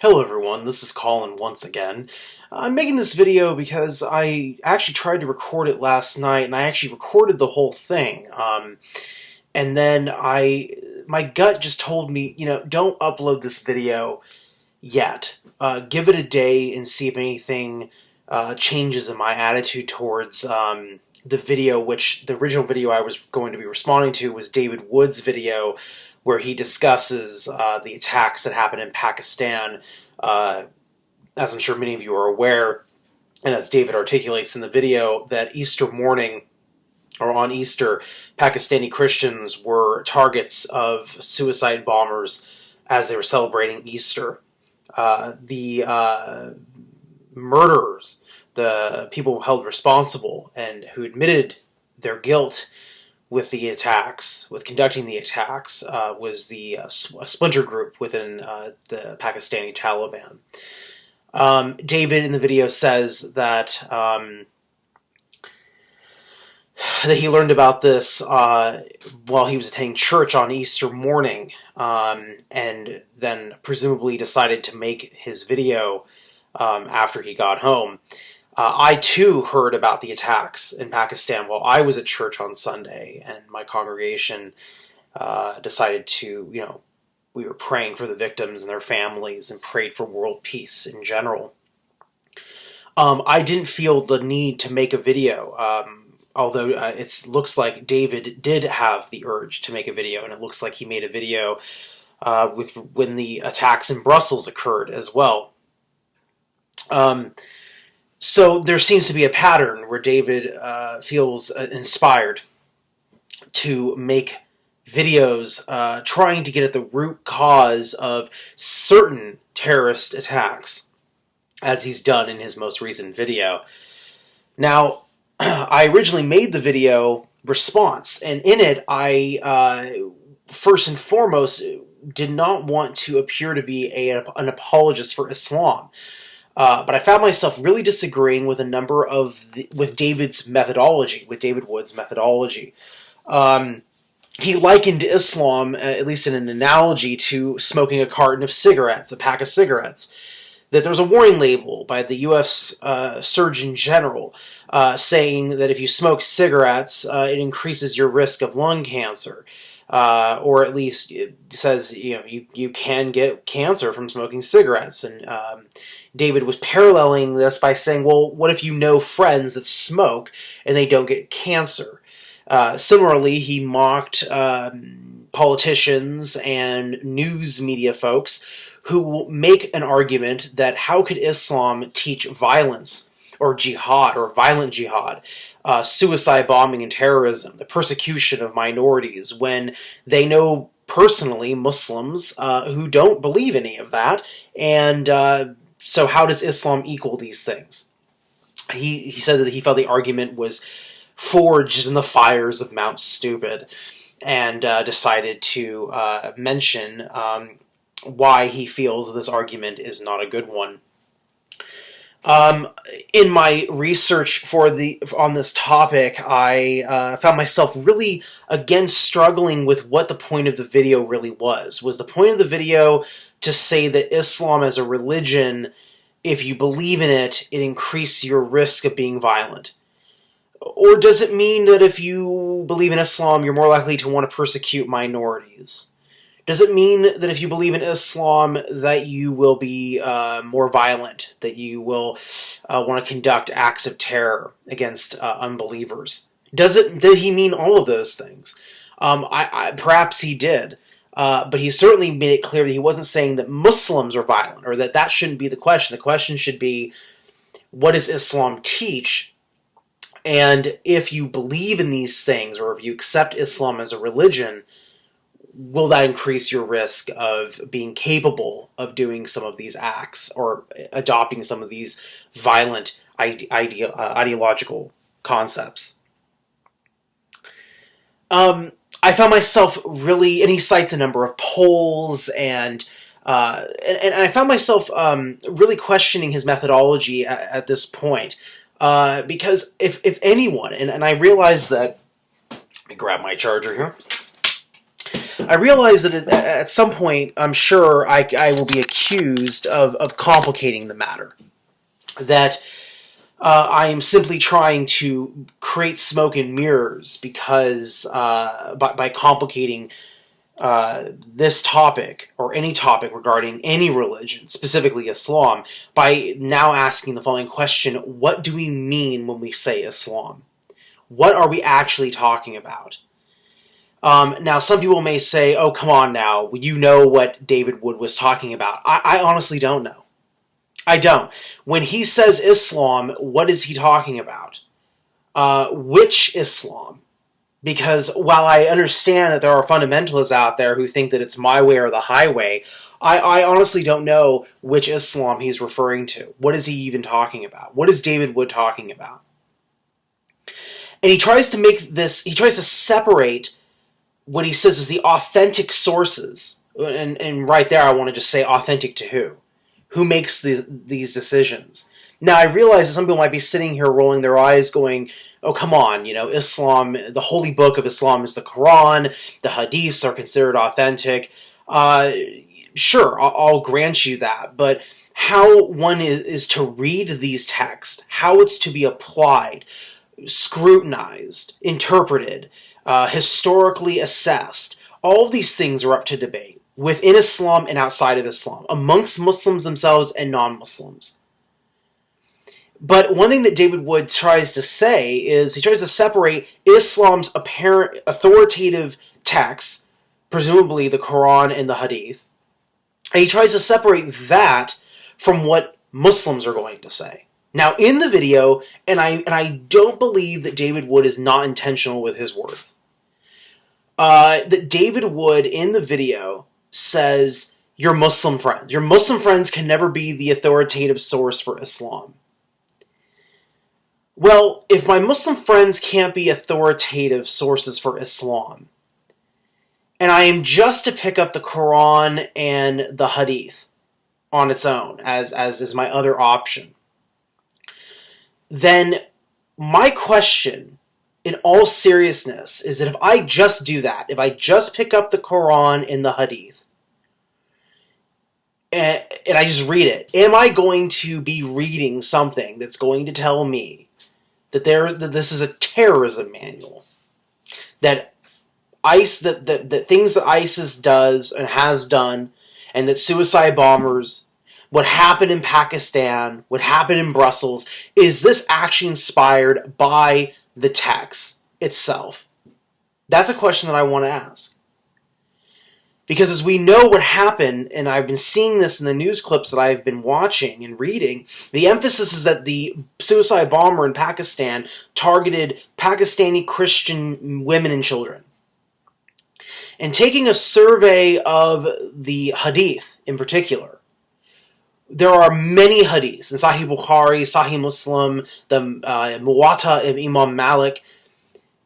Hello everyone, this is Colin once again. I'm making this video because I actually tried to record it last night, and I actually recorded the whole thing. And then my gut just told me, don't upload this video yet. Give it a day and see if anything changes in my attitude towards the video, which the original video I was going to be responding to was David Wood's video, where he discusses the attacks that happened in Pakistan. As I'm sure many of you are aware, and as David articulates in the video, that Easter morning, or on Easter, Pakistani Christians were targets of suicide bombers as they were celebrating Easter. The murderers, the people held responsible and who admitted their guilt with the attacks, with conducting the attacks, was the a splinter group within the Pakistani Taliban. David in the video says that that he learned about this while he was attending church on Easter morning, and then presumably decided to make his video after he got home. I too heard about the attacks in Pakistan while I was at church on Sunday, and my congregation decided to, we were praying for the victims and their families and prayed for world peace in general. I didn't feel the need to make a video, although it looks like David did have the urge to make a video, and it looks like he made a video when the attacks in Brussels occurred as well. So there seems to be a pattern where David feels inspired to make videos trying to get at the root cause of certain terrorist attacks, as he's done in his most recent video. Now, I originally made the video response, and in it I, first and foremost, did not want to appear to be an apologist for Islam. But I found myself really disagreeing with a number with David's methodology, with David Wood's methodology. He likened Islam, at least in an analogy, to smoking a carton of cigarettes, a pack of cigarettes. That there's a warning label by the U.S. Surgeon General saying that if you smoke cigarettes, it increases your risk of lung cancer. Or at least it says you can get cancer from smoking cigarettes. And David was paralleling this by saying, well, what if you know friends that smoke and they don't get cancer? Similarly, he mocked politicians and news media folks who make an argument that how could Islam teach violence or jihad or violent jihad, suicide bombing and terrorism, the persecution of minorities, when they know personally Muslims who don't believe any of that, and so how does Islam equal these things? He said that he felt the argument was forged in the fires of Mount Stupid, and decided to mention why he feels that this argument is not a good one. In my research on this topic, I found myself really, again, struggling with what the point of the video really was. Was the point of the video to say that Islam as a religion, if you believe in it, it increases your risk of being violent? Or does it mean that if you believe in Islam, you're more likely to want to persecute minorities? Does it mean that if you believe in Islam that you will be more violent, that you will want to conduct acts of terror against unbelievers? Did he mean all of those things? Perhaps he did, but he certainly made it clear that he wasn't saying that Muslims are violent, or that shouldn't be the question. The question should be, what does Islam teach? And if you believe in these things, or if you accept Islam as a religion, will that increase your risk of being capable of doing some of these acts or adopting some of these violent ideological concepts? I found myself really, and he cites a number of polls, and I found myself really questioning his methodology at this point, because if anyone, and I realize that, let me grab my charger here. I realize that at some point, I'm sure I will be accused of complicating the matter. That I am simply trying to create smoke and mirrors because by complicating this topic or any topic regarding any religion, specifically Islam, by now asking the following question: what do we mean when we say Islam? What are we actually talking about? Now, some people may say, oh, come on now, you know what David Wood was talking about. I honestly don't know. I don't. When he says Islam, what is he talking about? Which Islam? Because while I understand that there are fundamentalists out there who think that it's my way or the highway, I honestly don't know which Islam he's referring to. What is he even talking about? What is David Wood talking about? And he tries to separate what he says is the authentic sources. And right there I want to just say authentic to who? Who makes these decisions? Now, I realize that some people might be sitting here rolling their eyes going, oh, come on, Islam, the holy book of Islam is the Quran, the Hadiths are considered authentic. Sure, I'll grant you that, but how one is to read these texts, how it's to be applied, scrutinized, interpreted, historically assessed, all of these things are up to debate within Islam and outside of Islam, amongst Muslims themselves and non-Muslims. But one thing that David Wood tries to say is he tries to separate Islam's apparent authoritative texts, presumably the Quran and the Hadith, and he tries to separate that from what Muslims are going to say. Now, in the video, and I don't believe that David Wood is not intentional with his words, that David Wood in the video says, your Muslim friends can never be the authoritative source for Islam. Well, if my Muslim friends can't be authoritative sources for Islam, and I am just to pick up the Quran and the Hadith on its own, as is my other option, then my question, in all seriousness, is that if I just do that, if I just pick up the Quran and the Hadith, and I just read it, am I going to be reading something that's going to tell me that this is a terrorism manual, that that things that ISIS does and has done, and that suicide bombers, what happened in Pakistan, what happened in Brussels, is this actually inspired by the text itself? That's a question that I want to ask. Because as we know what happened, and I've been seeing this in the news clips that I've been watching and reading, the emphasis is that the suicide bomber in Pakistan targeted Pakistani Christian women and children. And taking a survey of the Hadith in particular, there are many Hadiths in Sahih Bukhari, Sahih Muslim, the Muwatta of Imam Malik,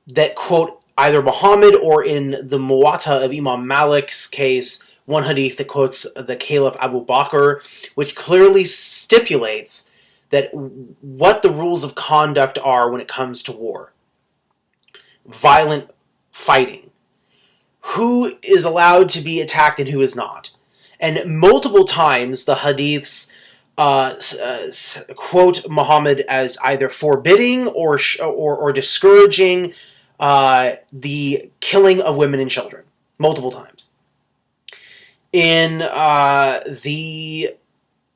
that quote either Muhammad, or in the Muwatta of Imam Malik's case, one hadith that quotes the Caliph Abu Bakr, which clearly stipulates that what the rules of conduct are when it comes to war. Violent fighting. Who is allowed to be attacked and who is not. And multiple times the hadiths quote Muhammad as either forbidding or discouraging the killing of women and children, multiple times. In the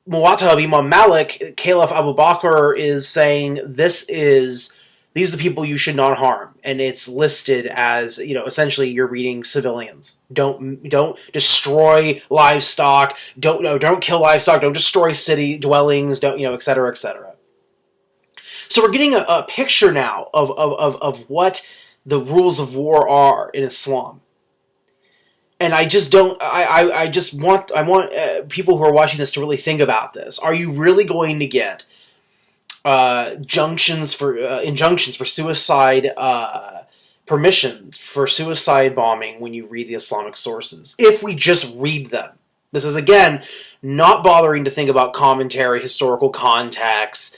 Muwatta of Imam Malik, Caliph Abu Bakr is saying these are the people you should not harm, and it's listed as, essentially you're reading civilians. Don't destroy livestock. Don't kill livestock. Don't destroy city dwellings. Don't et cetera, et cetera. So we're getting a picture now of what the rules of war are in Islam. And I just don't. I want people who are watching this to really think about this. Are you really going to get injunctions for suicide, permission for suicide bombing when you read the Islamic sources? If we just read them, this is again not bothering to think about commentary, historical context,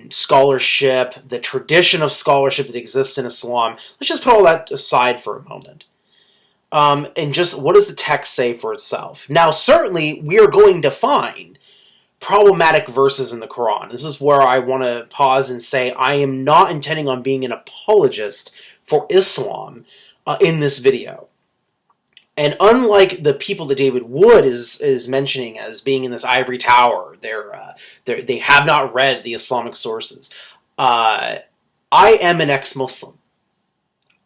scholarship, the tradition of scholarship that exists in Islam. Let's just put all that aside for a moment. And just what does the text say for itself? Now, certainly, we are going to find problematic verses in the Quran. This is where I want to pause and say I am not intending on being an apologist for Islam in this video. And unlike the people that David Wood is mentioning as being in this ivory tower, they have not read the Islamic sources. I am an ex-Muslim.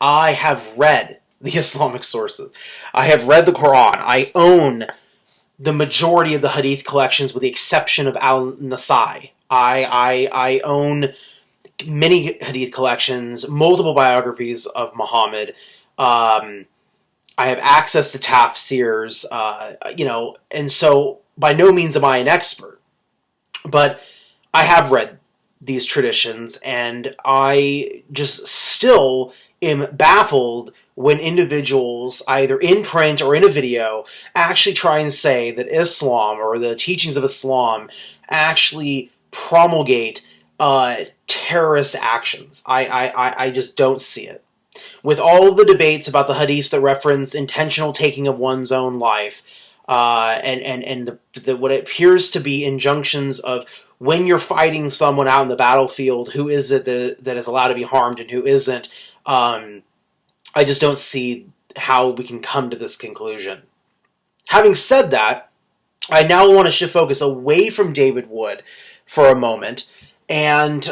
I have read the Islamic sources. I have read the Quran. I own the majority of the Hadith collections with the exception of Al-Nasai. I own many Hadith collections, multiple biographies of Muhammad. I have access to tafsirs, and so by no means am I an expert, but I have read these traditions, and I just still am baffled when individuals, either in print or in a video, actually try and say that Islam or the teachings of Islam actually promulgate terrorist actions. I just don't see it. With all of the debates about the hadiths that reference intentional taking of one's own life, and what appears to be injunctions of when you're fighting someone out in the battlefield, who is it that is allowed to be harmed and who isn't, I just don't see how we can come to this conclusion. Having said that, I now want to shift focus away from David Wood for a moment and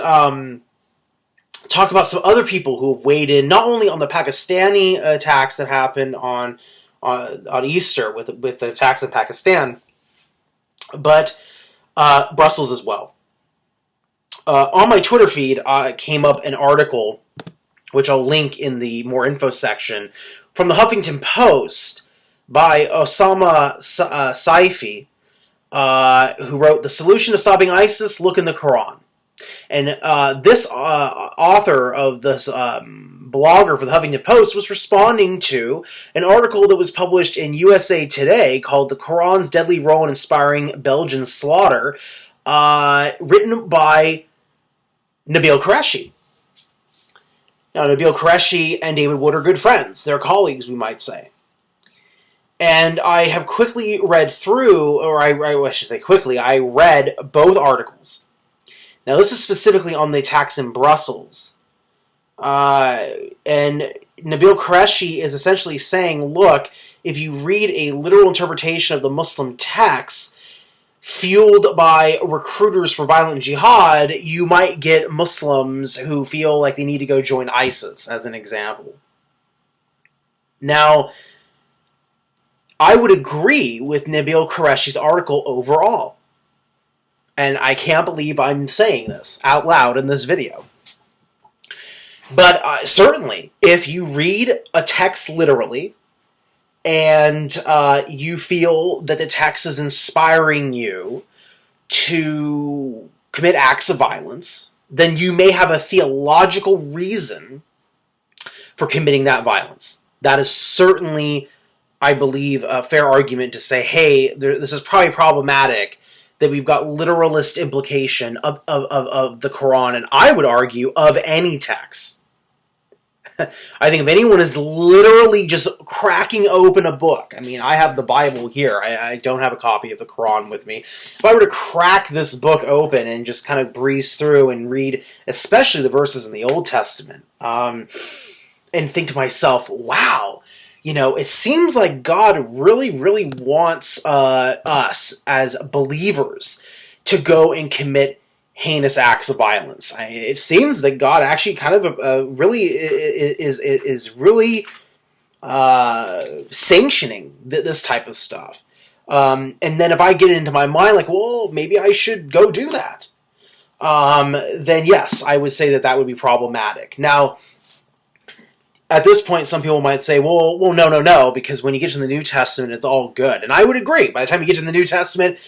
talk about some other people who have weighed in, not only on the Pakistani attacks that happened on Easter with the attacks in Pakistan, but Brussels as well. On my Twitter feed came up an article, which I'll link in the more info section, from the Huffington Post by Osama Saifi, who wrote, "The solution to stopping ISIS, look in the Quran." And this author of this blogger for the Huffington Post was responding to an article that was published in USA Today called "The Quran's Deadly Role in Inspiring Belgian Slaughter," written by Nabil Qureshi. Now, Nabil Qureshi and David Wood are good friends. They're colleagues, we might say. And I have quickly read through, or I should say quickly, I read both articles. Now, this is specifically on the attacks in Brussels. And Nabil Qureshi is essentially saying, look, if you read a literal interpretation of the Muslim texts, fueled by recruiters for violent jihad, you might get Muslims who feel like they need to go join ISIS, as an example. Now, I would agree with Nabil Qureshi's article overall. And I can't believe I'm saying this out loud in this video. But certainly, if you read a text literally, and you feel that the text is inspiring you to commit acts of violence, then you may have a theological reason for committing that violence. That is certainly, I believe, a fair argument to say, hey, this is probably problematic, that we've got literalist implication of the Quran, and I would argue of any text. I think if anyone is literally just cracking open a book, I mean, I have the Bible here. I don't have a copy of the Quran with me. If I were to crack this book open and just kind of breeze through and read, especially the verses in the Old Testament, and think to myself, wow, it seems like God really, really wants us as believers to go and commit heinous acts of violence. It seems that God actually kind of really is really sanctioning this type of stuff. And then if I get into my mind like, well, maybe I should go do that, then yes, I would say that would be problematic. Now, at this point, some people might say, well, no, because when you get to the New Testament, it's all good. And I would agree. By the time you get to the New Testament,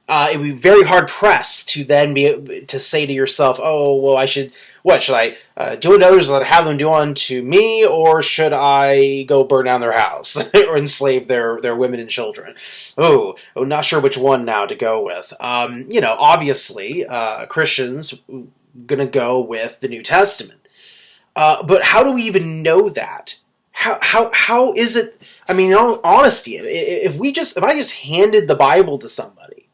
it would be very hard-pressed to then be able to say to yourself, oh, well, should I do unto others that I have them do unto me, or should I go burn down their house or enslave their women and children? Oh, not sure which one now to go with. Obviously, Christians going to go with the New Testament. But how do we even know that? how is it? I mean, in all honesty, if I just handed the Bible to somebody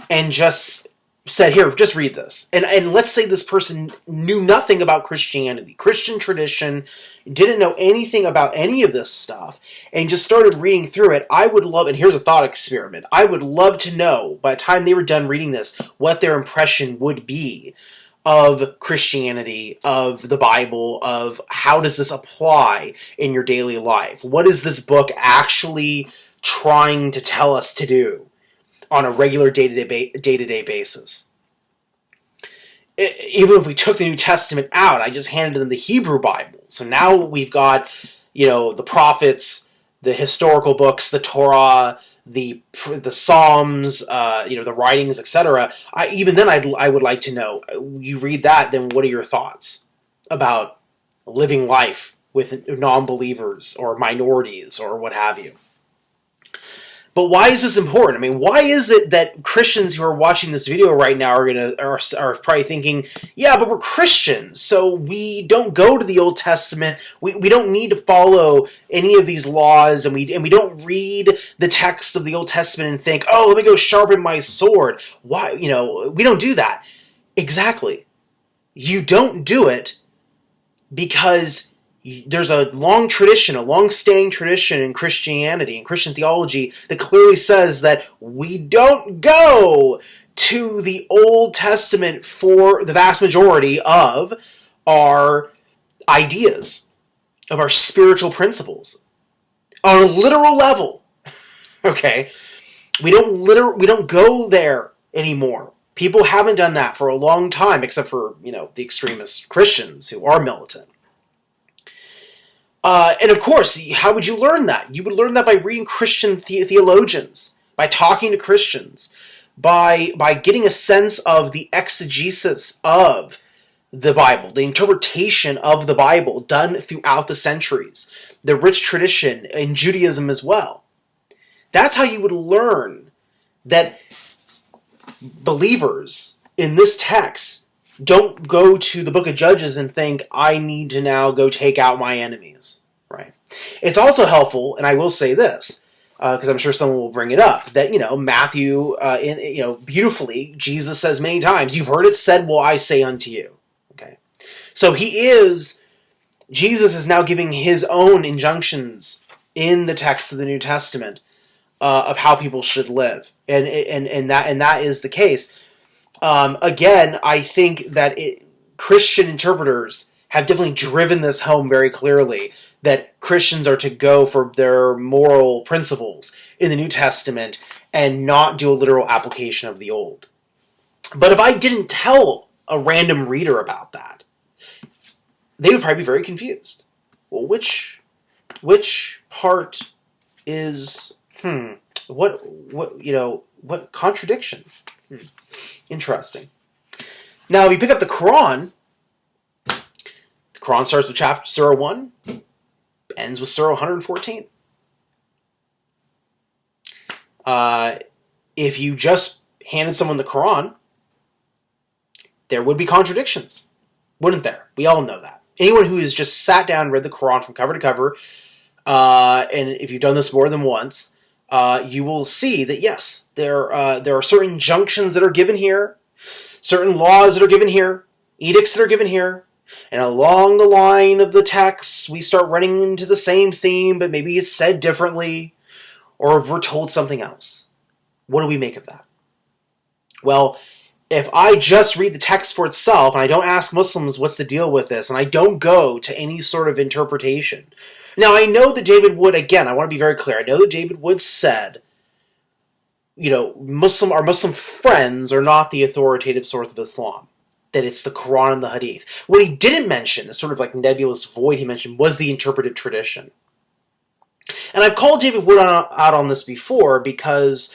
and just said, here, just read this. And let's say this person knew nothing about Christianity, Christian tradition, didn't know anything about any of this stuff, and just started reading through it. I would love, and here's a thought experiment, I would love to know, by the time they were done reading this, what their impression would be of Christianity, of the Bible, of how does this apply in your daily life? What is this book actually trying to tell us to do on a regular day-to-day basis? Even if we took the New Testament out, I just handed them the Hebrew Bible. So now we've got, the prophets, the historical books, the Torah, the Psalms, the writings, etc. Even then, I would like to know. You read that, then what are your thoughts about living life with non-believers or minorities or what have you? But why is this important? I mean, why is it that Christians who are watching this video right now are probably thinking, yeah, but we're Christians, so we don't go to the Old Testament. We don't need to follow any of these laws, and we don't read the text of the Old Testament and think, oh, let me go sharpen my sword. Why? We don't do that. Exactly. You don't do it because there's a long tradition, a long-standing tradition in Christianity and Christian theology that clearly says that we don't go to the Old Testament for the vast majority of our ideas, of our spiritual principles. On a literal level, okay? We don't go there anymore. People haven't done that for a long time, except for, the extremist Christians who are militant. And of course, how would you learn that? You would learn that by reading Christian theologians, by talking to Christians, by getting a sense of the exegesis of the Bible, the interpretation of the Bible done throughout the centuries, the rich tradition in Judaism as well. That's how you would learn that believers in this text don't go to the book of Judges and think, I need to now go take out my enemies, right? It's also helpful, and I will say this, because I'm sure someone will bring it up, that, Matthew, beautifully, Jesus says many times, you've heard it said, well, I say unto you, okay? So Jesus is now giving his own injunctions in the text of the New Testament of how people should live, and that is the case. Again, I think that Christian interpreters have definitely driven this home very clearly, that Christians are to go for their moral principles in the New Testament and not do a literal application of the Old. But if I didn't tell a random reader about that, they would probably be very confused. Well, which part is, what contradiction? Interesting. Now, if you pick up the Quran starts with chapter Surah 1, ends with Surah 114. If you just handed someone the Quran, there would be contradictions, wouldn't there? We all know that. Anyone who has just sat down and read the Quran from cover to cover, and if you've done this more than once, you will see that, yes, there are certain injunctions that are given here, certain laws that are given here, edicts that are given here, and along the line of the text, we start running into the same theme, but maybe it's said differently, or we're told something else. What do we make of that? Well, if I just read the text for itself, and I don't ask Muslims what's the deal with this, and I don't go to any sort of interpretation. Now, I know that David Wood, again, I want to be very clear, I know that David Wood said, our Muslim friends are not the authoritative source of Islam, that it's the Quran and the Hadith. What he didn't mention, the sort of like nebulous void he mentioned, was the interpretive tradition. And I've called David Wood out on this before because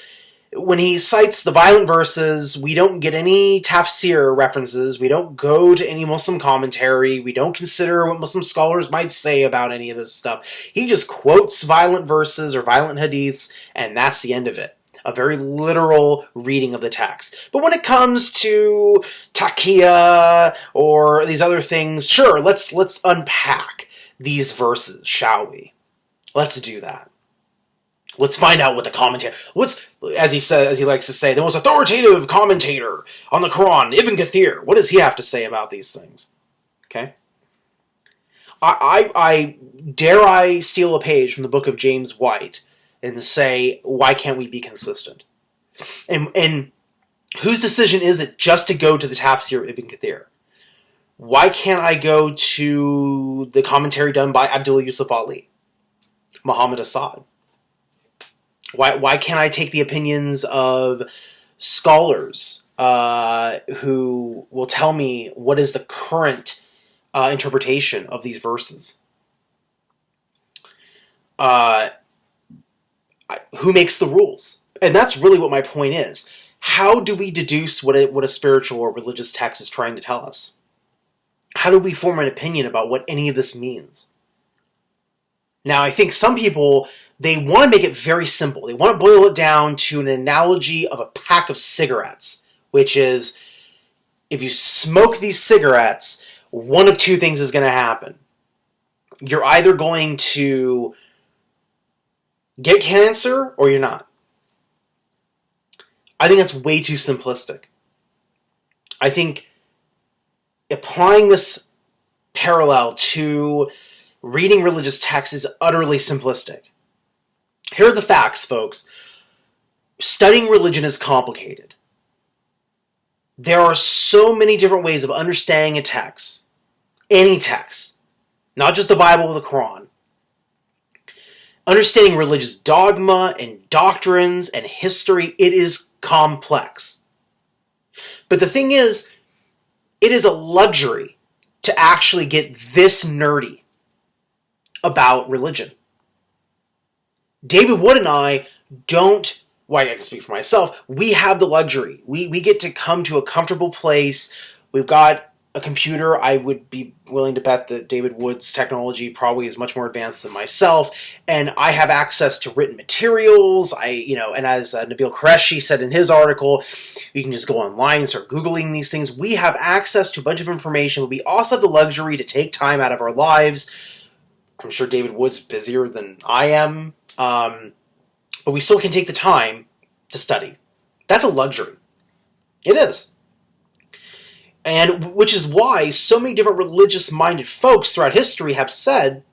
when he cites the violent verses, we don't get any tafsir references, we don't go to any Muslim commentary, we don't consider what Muslim scholars might say about any of this stuff. He just quotes violent verses or violent hadiths, and that's the end of it. A very literal reading of the text. But when it comes to taqiyya or these other things, sure, let's unpack these verses, shall we? Let's do that. Let's find out what the commentator, as he likes to say, the most authoritative commentator on the Quran, Ibn Kathir, what does he have to say about these things? Okay? I dare I steal a page from the book of James White and say, why can't we be consistent? And whose decision is it just to go to the tafsir of Ibn Kathir? Why can't I go to the commentary done by Abdullah Yusuf Ali, Muhammad Assad? Why can't I take the opinions of scholars who will tell me what is the current interpretation of these verses? Who makes the rules? And that's really what my point is. How do we deduce what a spiritual or religious text is trying to tell us? How do we form an opinion about what any of this means? Now, I think some people, they want to make it very simple. They want to boil it down to an analogy of a pack of cigarettes, which is, if you smoke these cigarettes, one of two things is going to happen. You're either going to get cancer or you're not. I think that's way too simplistic. I think applying this parallel to reading religious texts is utterly simplistic. Here are the facts, folks. Studying religion is complicated. There are so many different ways of understanding a text. Any text. Not just the Bible or the Quran. Understanding religious dogma and doctrines and history, it is complex. But the thing is, it is a luxury to actually get this nerdy about religion. David Wood and I don't, well, I can speak for myself, we have the luxury. We get to come to a comfortable place. We've got a computer. I would be willing to bet that David Wood's technology probably is much more advanced than myself, and I have access to written materials. And as Nabil Qureshi said in his article, you can just go online and start Googling these things. We have access to a bunch of information, but we also have the luxury to take time out of our lives. I'm sure David Wood's busier than I am, but we still can take the time to study. That's a luxury. It is. And which is why so many different religious-minded folks throughout history have said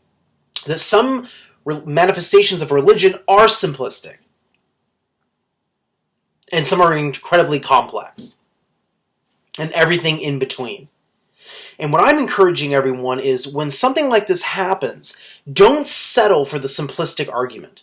that some manifestations of religion are simplistic. And some are incredibly complex. And everything in between. And what I'm encouraging everyone is, when something like this happens, don't settle for the simplistic argument.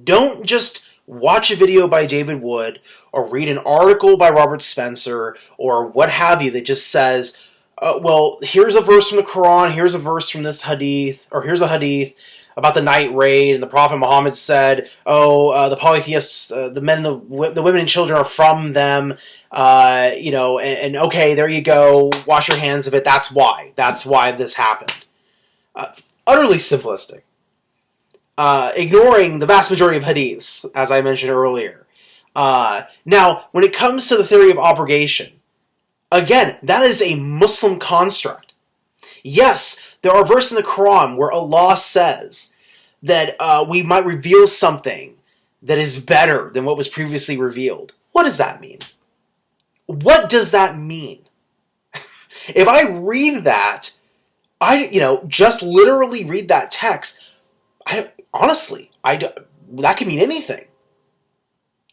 Don't just watch a video by David Wood or read an article by Robert Spencer or what have you that just says, well, here's a verse from the Quran, here's a verse from this hadith, or here's a hadith about the night raid, and the Prophet Muhammad said, the polytheists, the men, the women and children are from them, and okay, there you go, wash your hands of it, that's why this happened. Utterly simplistic. Ignoring the vast majority of hadiths, as I mentioned earlier. Now, when it comes to the theory of abrogation, again, that is a Muslim construct. Yes, there are verses in the Quran where Allah says that we might reveal something that is better than what was previously revealed. What does that mean? What does that mean? If I read that, just literally read that text, that could mean anything.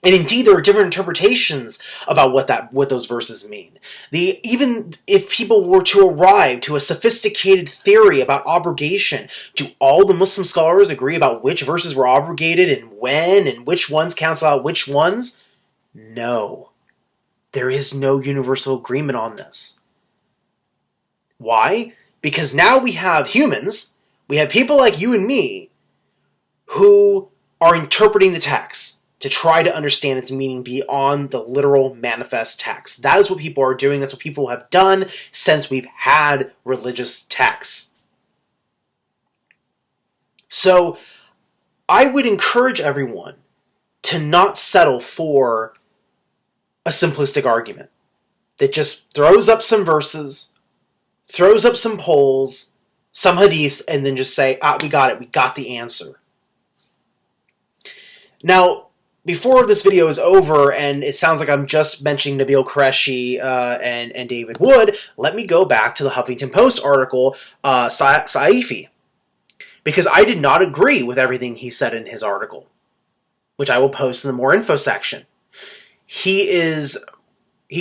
And indeed, there are different interpretations about what those verses mean. Even if people were to arrive to a sophisticated theory about abrogation, do all the Muslim scholars agree about which verses were abrogated and when, and which ones cancel out which ones? No. There is no universal agreement on this. Why? Because now we have humans, we have people like you and me, who are interpreting the text to try to understand its meaning beyond the literal manifest text. That is what people are doing. That's what people have done since we've had religious texts. So I would encourage everyone to not settle for a simplistic argument that just throws up some verses, throws up some polls, some hadiths, and then just say, we got it, we got the answer. Now, before this video is over, and it sounds like I'm just mentioning Nabil Qureshi and David Wood, let me go back to the Huffington Post article, Saifi, because I did not agree with everything he said in his article, which I will post in the more info section. He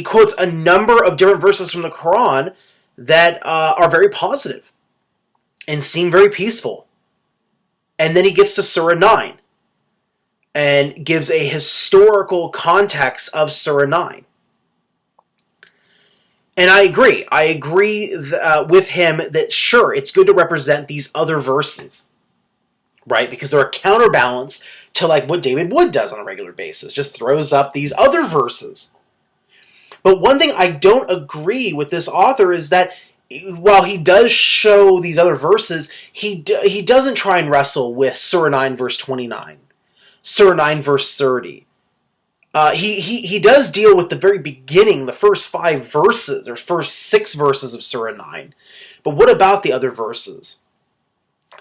quotes a number of different verses from the Quran that are very positive and seem very peaceful. And then he gets to Surah 9 and gives a historical context of Surah 9. And I agree. I agree with him that, sure, it's good to represent these other verses, right? Because they're a counterbalance to like what David Wood does on a regular basis, just throws up these other verses. But one thing I don't agree with this author is that while he does show these other verses, he doesn't try and wrestle with Surah 9 verse 29, Surah 9 verse 30. He does deal with the very beginning, the first 5 verses, or first 6 verses of Surah 9. But what about the other verses?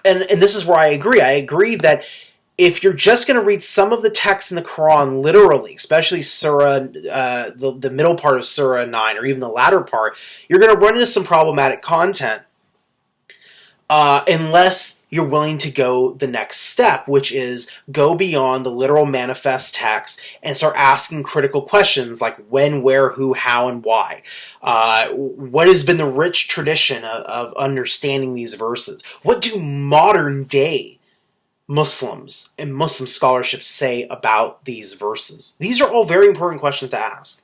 And this is where I agree. I agree that if you're just going to read some of the text in the Quran literally, especially Surah, the middle part of Surah 9, or even the latter part, you're going to run into some problematic content unless you're willing to go the next step, which is go beyond the literal manifest text and start asking critical questions like when, where, who, how, and why. What has been the rich tradition of understanding these verses? What do modern day Muslims and Muslim scholarship say about these verses? These are all very important questions to ask.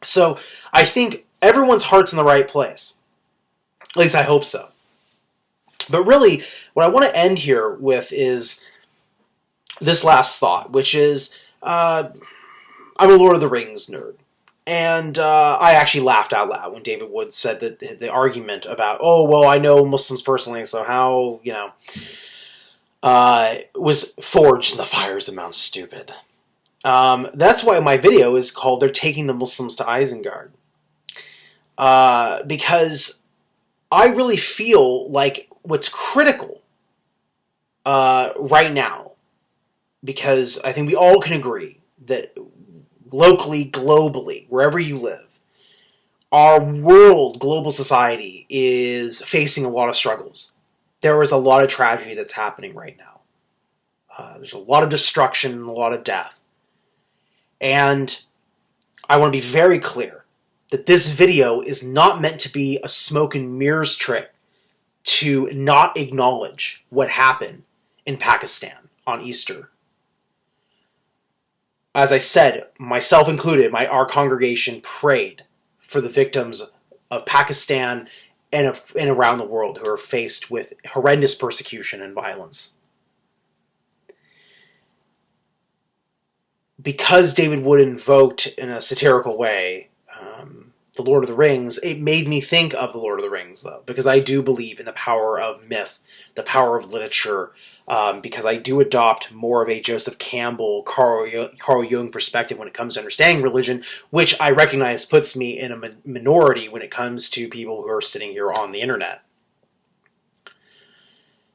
So I think everyone's heart's in the right place. At least I hope so. But really, what I want to end here with is this last thought, which is, I'm a Lord of the Rings nerd. And I actually laughed out loud when David Wood said that the argument about, oh, well, I know Muslims personally, so how, was forged in the fires of Mount Stupid. That's why my video is called They're Taking the Muslims to Isengard. Because I really feel like what's critical right now, because I think we all can agree that locally, globally, wherever you live, our world, global society is facing a lot of struggles. There is a lot of tragedy that's happening right now. There's a lot of destruction and a lot of death. And I want to be very clear that this video is not meant to be a smoke and mirrors trick to not acknowledge what happened in Pakistan on Easter. As I said, myself included, our congregation prayed for the victims of Pakistan and around the world who are faced with horrendous persecution and violence. Because David Wood invoked in a satirical way the Lord of the Rings, it made me think of the Lord of the Rings, though, because I do believe in the power of myth, the power of literature, because I do adopt more of a Joseph Campbell, Carl Jung perspective when it comes to understanding religion, which I recognize puts me in a minority when it comes to people who are sitting here on the internet.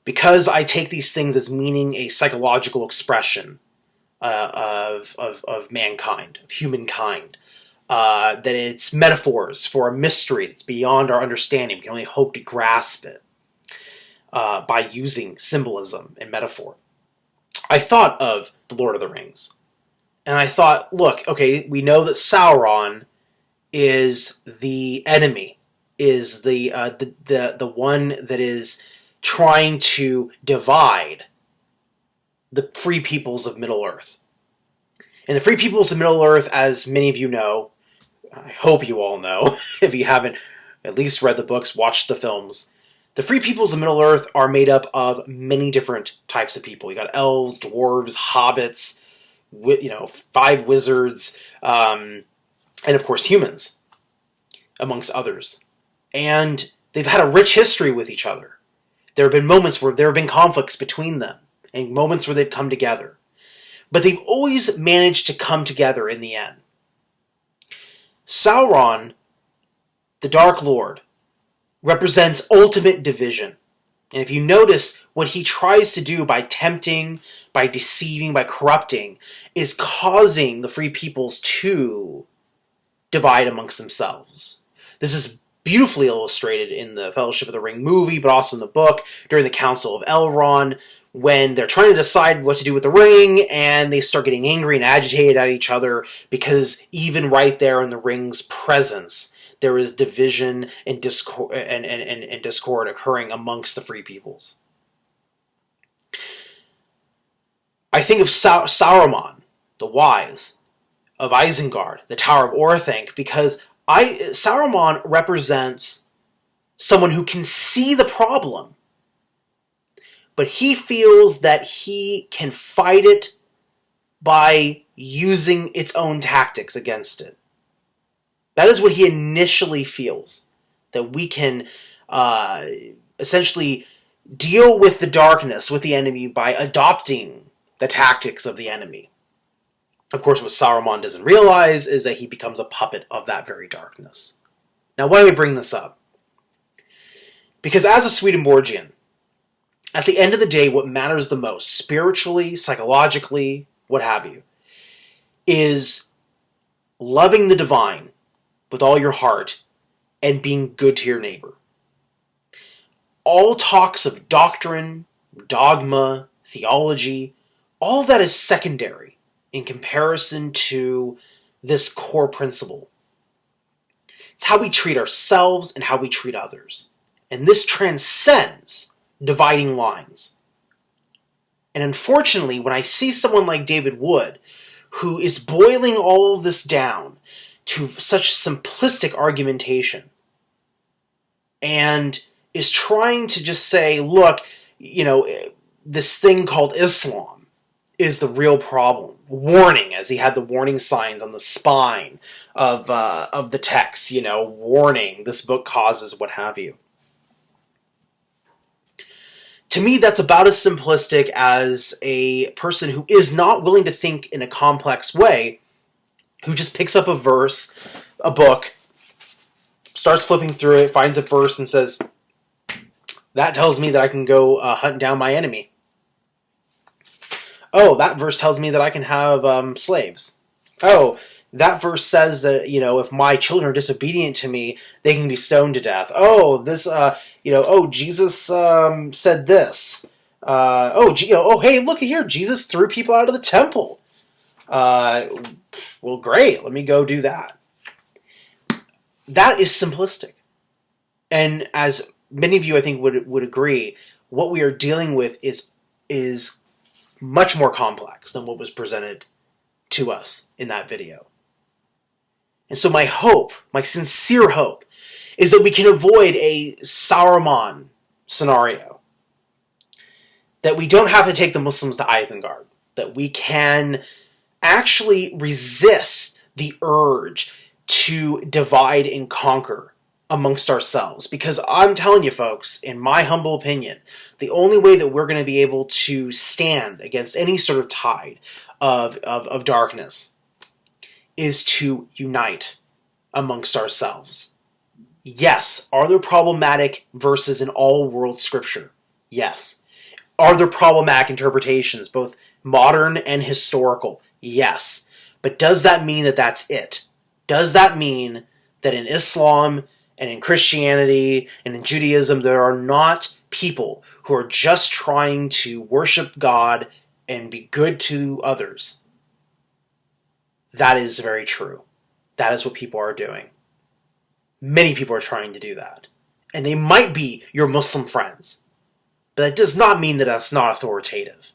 Because I take these things as meaning a psychological expression of mankind, of humankind, that it's metaphors for a mystery that's beyond our understanding. We can only hope to grasp it by using symbolism and metaphor. I thought of the Lord of the Rings, and I thought, look, okay, we know that Sauron is the enemy, is the one that is trying to divide the free peoples of Middle-earth. And the free peoples of Middle-earth, as many of you know, I hope you all know, if you haven't at least read the books, watched the films, the free peoples of Middle-earth are made up of many different types of people. You got elves, dwarves, hobbits, 5 wizards, and of course humans, amongst others. And they've had a rich history with each other. There have been moments where there have been conflicts between them, and moments where they've come together. But they've always managed to come together in the end. Sauron, the Dark Lord, represents ultimate division. And if you notice, what he tries to do by tempting, by deceiving, by corrupting, is causing the free peoples to divide amongst themselves. This is beautifully illustrated in the Fellowship of the Ring movie, but also in the book, during the Council of Elrond, when they're trying to decide what to do with the ring, and they start getting angry and agitated at each other, because even right there in the ring's presence, there is division and discord, and discord occurring amongst the free peoples. I think of Sauron, the Wise, of Isengard, the Tower of Orthanc, because Sauron represents someone who can see the problem, but he feels that he can fight it by using its own tactics against it. That is what he initially feels, that we can essentially deal with the darkness, with the enemy, by adopting the tactics of the enemy. Of course, what Saruman doesn't realize is that he becomes a puppet of that very darkness. Now, why do we bring this up? Because as a Swedenborgian, at the end of the day, what matters the most, spiritually, psychologically, what have you, is loving the divine with all your heart and being good to your neighbor. All talks of doctrine, dogma, theology, all of that is secondary in comparison to this core principle. It's how we treat ourselves and how we treat others. And this transcends dividing lines. And unfortunately, when I see someone like David Wood, who is boiling all of this down to such simplistic argumentation, and is trying to just say, look, this thing called Islam is the real problem. Warning, as he had the warning signs on the spine of the text, warning, this book causes what have you. To me, that's about as simplistic as a person who is not willing to think in a complex way, who just picks up a verse, a book, starts flipping through it, finds a verse, and says, that tells me that I can go hunt down my enemy. Oh, that verse tells me that I can have slaves. Oh, that verse says that, if my children are disobedient to me, they can be stoned to death. Oh, this, Jesus said this. Hey, look here, Jesus threw people out of the temple. Well, great, let me go do that. That is simplistic. And as many of you, I think, would agree, what we are dealing with is much more complex than what was presented to us in that video. And so my hope, my sincere hope, is that we can avoid a Saruman scenario. That we don't have to take the Muslims to Isengard. That we can actually resist the urge to divide and conquer amongst ourselves. Because I'm telling you folks, in my humble opinion, the only way that we're going to be able to stand against any sort of tide of darkness is to unite amongst ourselves. Yes. Are there problematic verses in all world scripture? Yes. Are there problematic interpretations, both modern and historical? Yes. But does that mean that that's it? Does that mean that in Islam and in Christianity and in Judaism there are not people who are just trying to worship God and be good to others? That is very true. That is what people are doing. Many people are trying to do that. And they might be your Muslim friends. But that does not mean that that's not authoritative.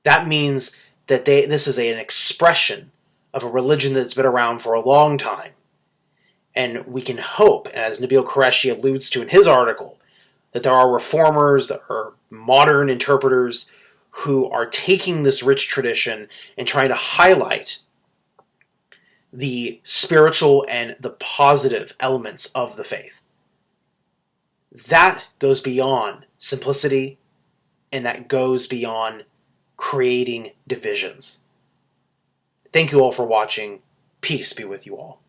That means that this is an expression of a religion that's been around for a long time. And we can hope, as Nabil Qureshi alludes to in his article, that there are reformers, that are modern interpreters who are taking this rich tradition and trying to highlight the spiritual and the positive elements of the faith. That goes beyond simplicity, and that goes beyond creating divisions. Thank you all for watching. Peace be with you all.